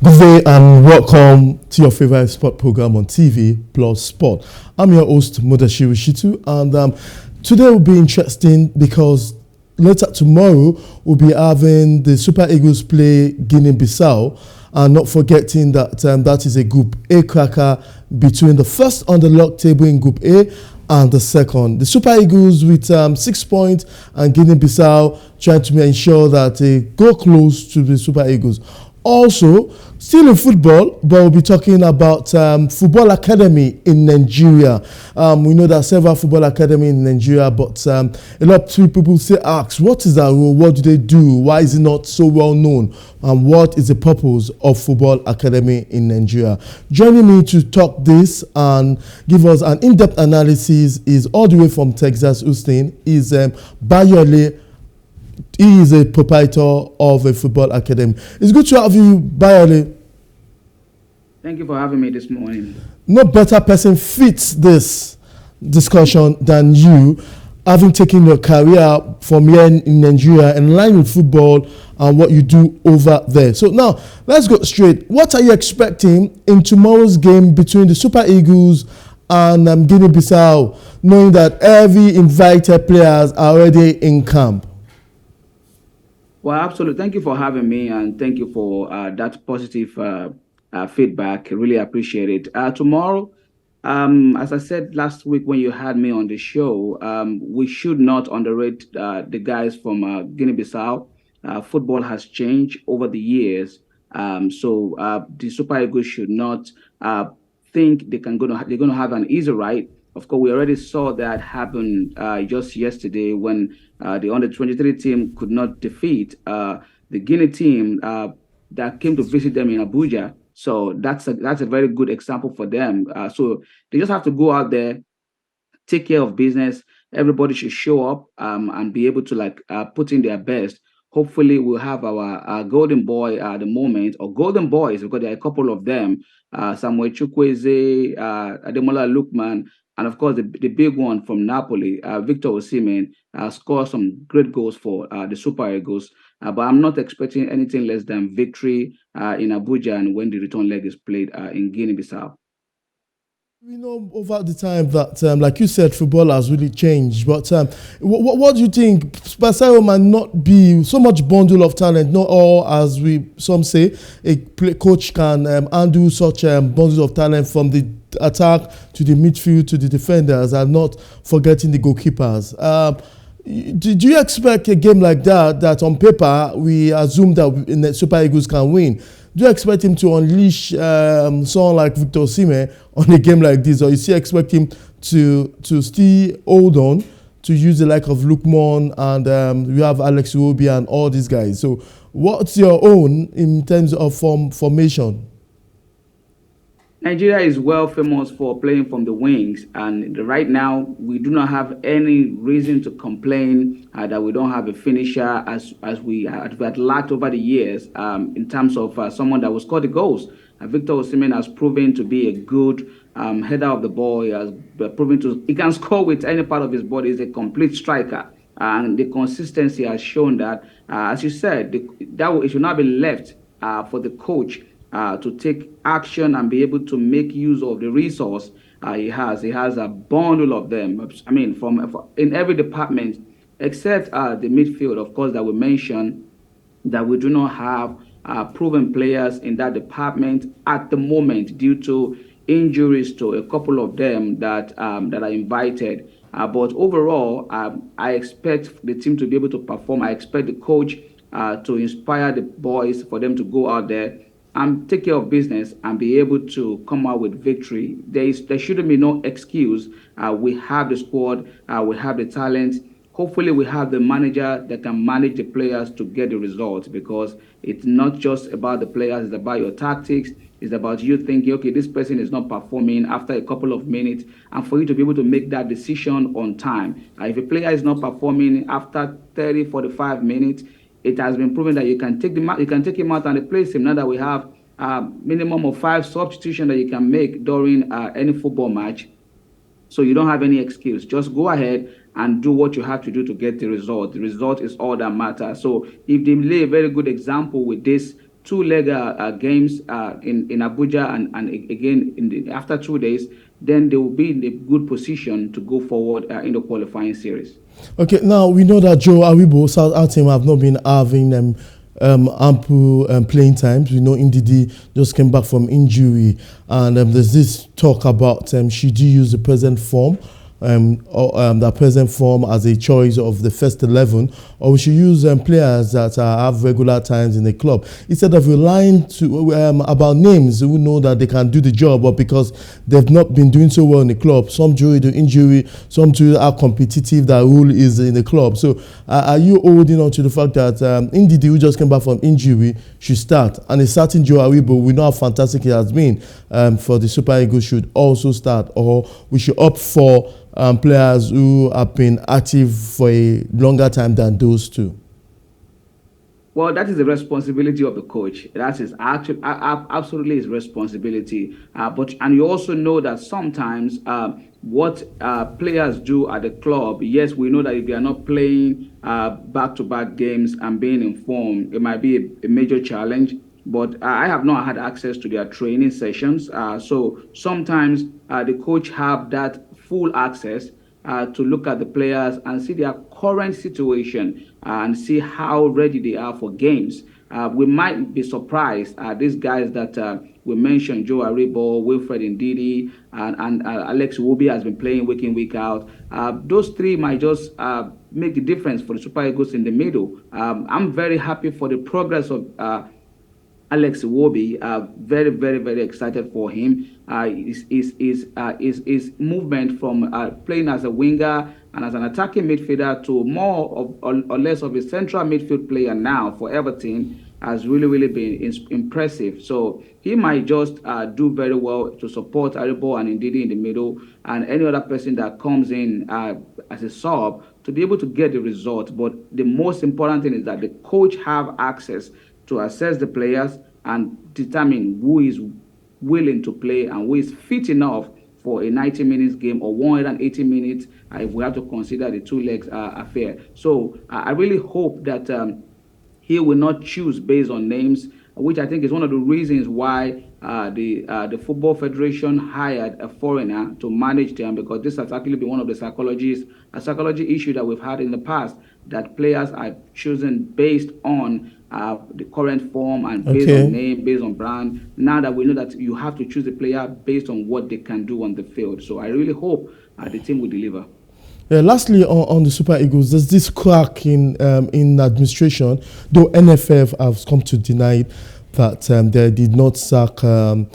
Good day and welcome to your favorite sport program on TV, Plus Sport. I'm your host, Mudashiru Shitu, and today will be interesting because later tomorrow we'll be having the Super Eagles play Guinea-Bissau, and not forgetting that that is a Group A cracker between the first on the log table in Group A and the second. The Super Eagles with 6 points and Guinea-Bissau trying to ensure that they go close to the Super Eagles. Also, still in football, but we'll be talking about football academy in Nigeria. We know that several football academy in Nigeria, but a lot of people ask, what is that role? What do they do? Why is it not so well known? And what is the purpose of football academy in Nigeria? Joining me to talk this and give us an in-depth analysis is all the way from Texas, Houston, is Bayonle. He is a proprietor of a football academy. It's good to have you, Bayonle. Thank you for having me this morning. No better person fits this discussion than you, having taken your career from here in Nigeria in line with football and what you do over there. So now, let's go straight. What are you expecting in tomorrow's game between the Super Eagles and Guinea-Bissau, knowing that every invited players are already in camp? Well, absolutely. Thank you for having me, and thank you for that positive feedback. Really appreciate it. Tomorrow, as I said last week when you had me on the show, we should not underrate the guys from Guinea-Bissau. Football has changed over the years, so the Super Eagles should not think they're going to have an easy ride. Of course, we already saw that happen just yesterday when the under-23 team could not defeat the Guinea team that came to visit them in Abuja. So that's a very good example for them. So they just have to go out there, take care of business. Everybody should show up and be able to put in their best. Hopefully, we'll have our golden boy at the moment, or golden boys, because there are a couple of them, Samuel Chukwueze, Ademola Lookman, and of course, the big one from Napoli, Victor Osimhen, scored some great goals for the Super Eagles. But I'm not expecting anything less than victory in Abuja and when the return leg is played in Guinea-Bissau. We know over the time that, like you said, football has really changed. But what do you think? Bissau might not be so much bundle of talent, not all, as some say, a coach can undo such bundles of talent from the attack to the midfield to the defenders, and not forgetting the goalkeepers. Do you expect a game like that on paper we assume that the Super Eagles can win? Do you expect him to unleash someone like Victor Osimhen on a game like this, or you still expect him to still hold on, to use the like of Lookman and we have Alex Iwobi and all these guys? So what's your own in terms of formation? Nigeria is well famous for playing from the wings, and right now we do not have any reason to complain that we don't have a finisher as we had lacked over the years in terms of someone that will score the goals. Victor Osimhen has proven to be a good header of the ball. He has proven he can score with any part of his body. He's a complete striker, and the consistency has shown that, as you said, it should not be left for the coach to take action and be able to make use of the resource he has. He has a bundle of them. I mean, in every department except the midfield, of course, that we mentioned, that we do not have proven players in that department at the moment due to injuries to a couple of them that are invited. But overall, I expect the team to be able to perform. I expect the coach to inspire the boys for them to go out there and take care of business and be able to come out with victory. There shouldn't be no excuse. We have the squad, we have the talent. Hopefully, we have the manager that can manage the players to get the results, because it's not just about the players, it's about your tactics. It's about you thinking, okay, this person is not performing after a couple of minutes, and for you to be able to make that decision on time. If a player is not performing after 30, 45 minutes, it has been proven that you can take him out and replace him. Now that we have a minimum of 5 substitutions that you can make during any football match, so you don't have any excuse. Just go ahead and do what you have to do to get the result. The result is all that matters. So if they lay a very good example with this two-leg games in Abuja, and again after 2 days, then they will be in a good position to go forward in the qualifying series. Okay, now we know that Joe Aribo, our team have not been having ample playing times. We know Ndidi just came back from injury, and there's this talk about should you use the present form, the present form as a choice of the first 11, or we should use players that have regular times in the club instead of relying about names who know that they can do the job, but because they've not been doing so well in the club, some due to injury, some due to how competitive that rule is in the club. So are you holding on to the fact that Ndidi, who just came back from injury, should start, and a certain Joe Aribo, we know how fantastic he has been for the Super Eagles, should also start, or we should opt for players who have been active for a longer time than those two? Well, that is the responsibility of the coach. That is actually absolutely his responsibility. And you also know that sometimes what players do at the club, yes, we know that if they are not playing back-to-back games and being informed, it might be a major challenge. But I have not had access to their training sessions. So sometimes the coach have that full access to look at the players and see their current situation and see how ready they are for games. We might be surprised. These guys that we mentioned, Joe Aribo, Wilfred Ndidi, and Alex Iwobi has been playing week in, week out. Those three might just make the difference for the Super Eagles in the middle. I'm very happy for the progress of Alex Iwobi, very, very, very excited for him. His movement from playing as a winger and as an attacking midfielder to more of, or less of a central midfield player now for Everton has really, really been impressive. So he might just do very well to support Aribo and Ndidi in the middle, and any other person that comes in as a sub to be able to get the result. But the most important thing is that the coach have access to assess the players and determine who is willing to play and who is fit enough for a 90 minutes game or 180 minutes if we have to consider the two legs affair. So I really hope that he will not choose based on names, which I think is one of the reasons why the Football Federation hired a foreigner to manage them, because this has actually been one of the psychology issue that we've had in the past, that players are chosen based on the current form and based on name, based on brand. Now that we know that you have to choose a player based on what they can do on the field. So I really hope the team will deliver. Lastly, on the Super Eagles, there's this crack in administration, though NFF has come to deny that they did not sack our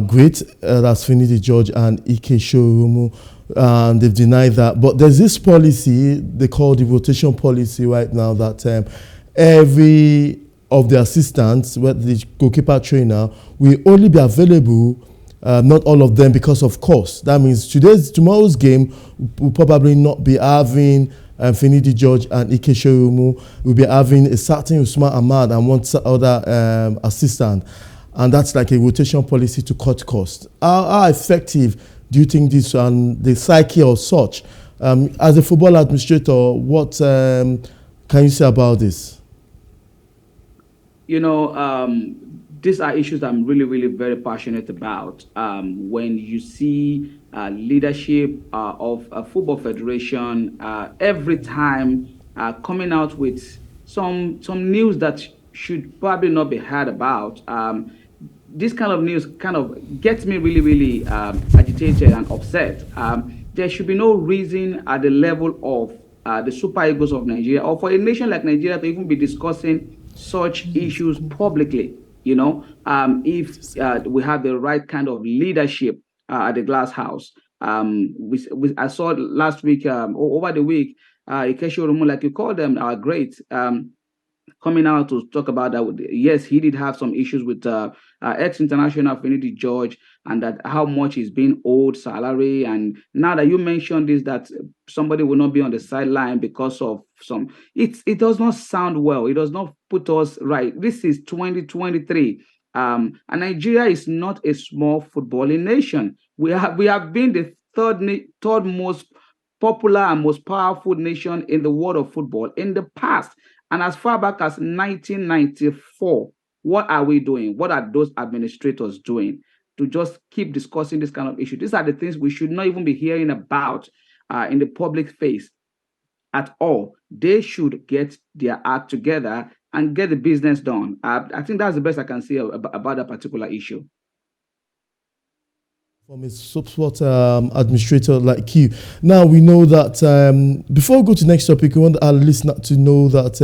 great, that's Finidi George and Ike Showroom, and they've denied that. But there's this policy, they call the rotation policy right now, that every of the assistants, whether the goalkeeper trainer, will only be available, not all of them, because of cost. That means tomorrow's game will probably not be having Finidi George and Ike Showroom. We'll be having a certain Usman Ahmad and one other assistant. And that's like a rotation policy to cut costs. How effective do you think this and the psyche or such? As a football administrator, what can you say about this? You know, these are issues I'm really, really very passionate about. When you see leadership of a football federation every time coming out with some news that should probably not be heard about, this kind of news kind of gets me really, really agitated and upset. There should be no reason at the level of the Super Eagles of Nigeria, or for a nation like Nigeria, to even be discussing such issues publicly. You know, if we have the right kind of leadership at the Glass House. I saw last week, over the week, Ikesho Rumu, like you call them, are great. Coming out to talk about that, yes, he did have some issues with ex-international Finidi George, and that how much he's being owed salary. And now that you mentioned this, that somebody will not be on the sideline because of some, it does not sound well. It does not put us right. This is 2023. And Nigeria is not a small footballing nation. We have been the third most popular and most powerful nation in the world of football in the past. And as far back as 1994, what are we doing? What are those administrators doing to just keep discussing this kind of issue? These are the things we should not even be hearing about in the public face at all. They should get their act together and get the business done. I think that's the best I can say about that particular issue. From a sport administrator like you. Now we know that before we go to the next topic, we want our listener to know that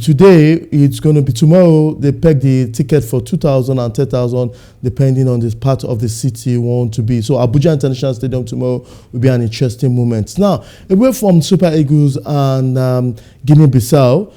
today it's going to be tomorrow. They peg the ticket for 2,000 and 10,000 depending on this part of the city you want to be. So Abuja International Stadium tomorrow will be an interesting moment. Now, away from Super Eagles and Guinea-Bissau.